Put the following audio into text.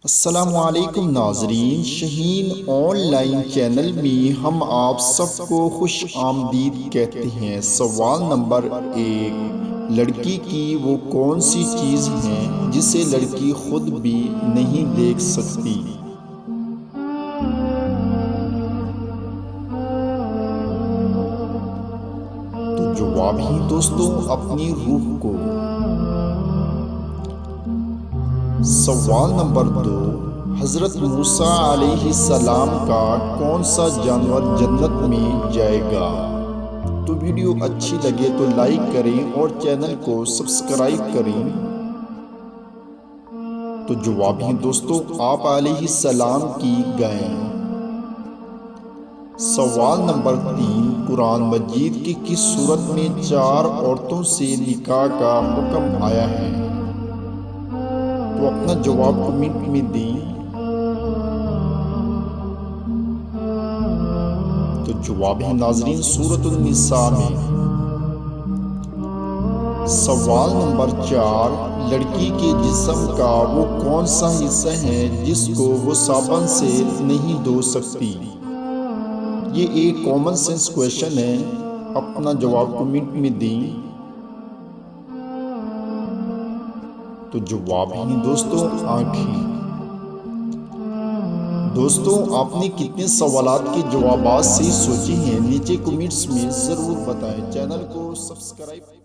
السلام علیکم ناظرین، شہین آن لائن چینل میں ہم آپ سب کو خوش آمدید کہتے ہیں۔ سوال نمبر 1، لڑکی کی وہ کون سی چیز ہے جسے لڑکی خود بھی نہیں دیکھ سکتی؟ تو جواب ہی دوستوں اپنی روح کو۔ سوال نمبر 2، حضرت موسیٰ علیہ السلام کا کون سا جانور جنت میں جائے گا؟ تو ویڈیو اچھی لگے تو لائک کریں اور چینل کو سبسکرائب کریں۔ تو جواب ہی دوستوں آپ علیہ السلام کی گائیں۔ سوال نمبر 3، قرآن مجید کی کس سورت میں 4 عورتوں سے نکاح کا حکم آیا ہے؟ تو اپنا جواب کمنٹ میں دیں۔ تو جواب ہے ناظرین سورۃ النساء میں۔ سوال نمبر 4، لڑکی کے جسم کا وہ کون سا حصہ ہے جس کو وہ صابن سے نہیں دھو سکتی؟ یہ ایک کامن سینس کویشچن ہے، اپنا جواب کمنٹ میں دیں۔ تو جواب ہے دوستوں آنکھیں۔ دوستوں آپ نے کتنے سوالات کے جوابات سے سوچے ہیں نیچے کمنٹس میں ضرور بتائیں۔ چینل کو سبسکرائب